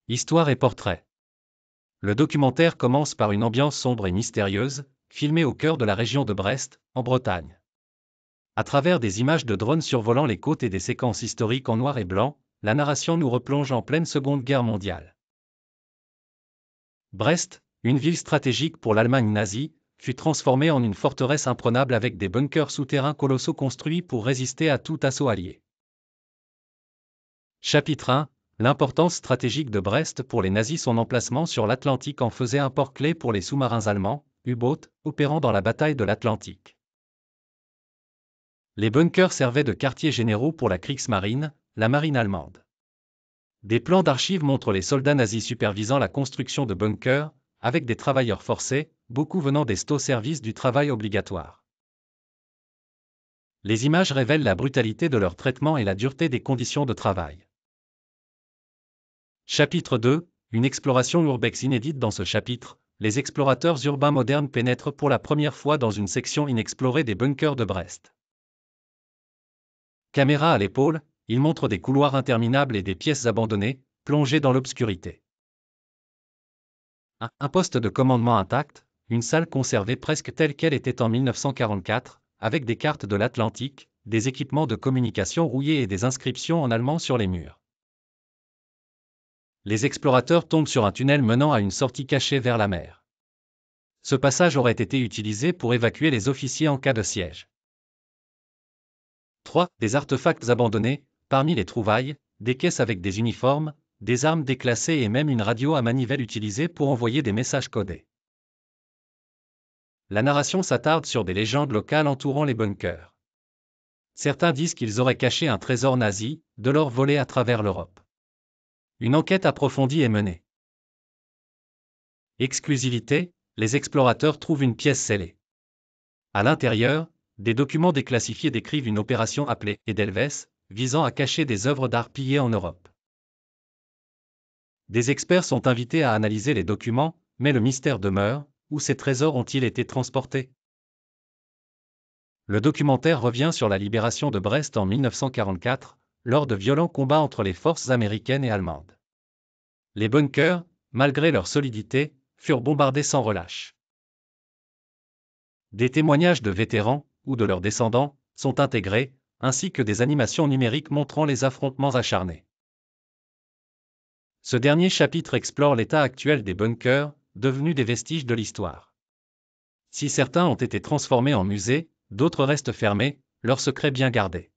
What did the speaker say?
Histoire et portrait. Le documentaire commence par une ambiance sombre et mystérieuse, filmée au cœur de la région de Brest, en Bretagne. À travers des images de drones survolant les côtes et des séquences historiques en noir et blanc, la narration nous replonge en pleine Seconde Guerre mondiale. Brest, une ville stratégique pour l'Allemagne nazie, fut transformée en une forteresse imprenable avec des bunkers souterrains colossaux construits pour résister à tout assaut allié. Chapitre 1. L'importance stratégique de Brest pour les nazis. Son emplacement sur l'Atlantique en faisait un port clé pour les sous-marins allemands, U-boats, opérant dans la bataille de l'Atlantique. Les bunkers servaient de quartiers généraux pour la Kriegsmarine, la marine allemande. Des plans d'archives montrent les soldats nazis supervisant la construction de bunkers, avec des travailleurs forcés, beaucoup venant des sto-services du travail obligatoire. Les images révèlent la brutalité de leur traitement et la dureté des conditions de travail. Chapitre 2. Une exploration urbex inédite. Dans ce chapitre, les explorateurs urbains modernes pénètrent pour la première fois dans une section inexplorée des bunkers de Brest. Caméra à l'épaule, ils montrent des couloirs interminables et des pièces abandonnées, plongées dans l'obscurité. Un poste de commandement intact, une salle conservée presque telle qu'elle était en 1944, avec des cartes de l'Atlantique, des équipements de communication rouillés et des inscriptions en allemand sur les murs. Les explorateurs tombent sur un tunnel menant à une sortie cachée vers la mer. Ce passage aurait été utilisé pour évacuer les officiers en cas de siège. 3. Des artefacts abandonnés, parmi les trouvailles, des caisses avec des uniformes, des armes déclassées et même une radio à manivelle utilisée pour envoyer des messages codés. La narration s'attarde sur des légendes locales entourant les bunkers. Certains disent qu'ils auraient caché un trésor nazi, de l'or volé à travers l'Europe. Une enquête approfondie est menée. Exclusivité, les explorateurs trouvent une pièce scellée. À l'intérieur, des documents déclassifiés décrivent une opération appelée Edelweiss, visant à cacher des œuvres d'art pillées en Europe. Des experts sont invités à analyser les documents, mais le mystère demeure, où ces trésors ont-ils été transportés? Le documentaire revient sur la libération de Brest en 1944, lors de violents combats entre les forces américaines et allemandes. Les bunkers, malgré leur solidité, furent bombardés sans relâche. Des témoignages de vétérans, ou de leurs descendants, sont intégrés, ainsi que des animations numériques montrant les affrontements acharnés. Ce dernier chapitre explore l'état actuel des bunkers, devenus des vestiges de l'histoire. Si certains ont été transformés en musées, d'autres restent fermés, leurs secrets bien gardés.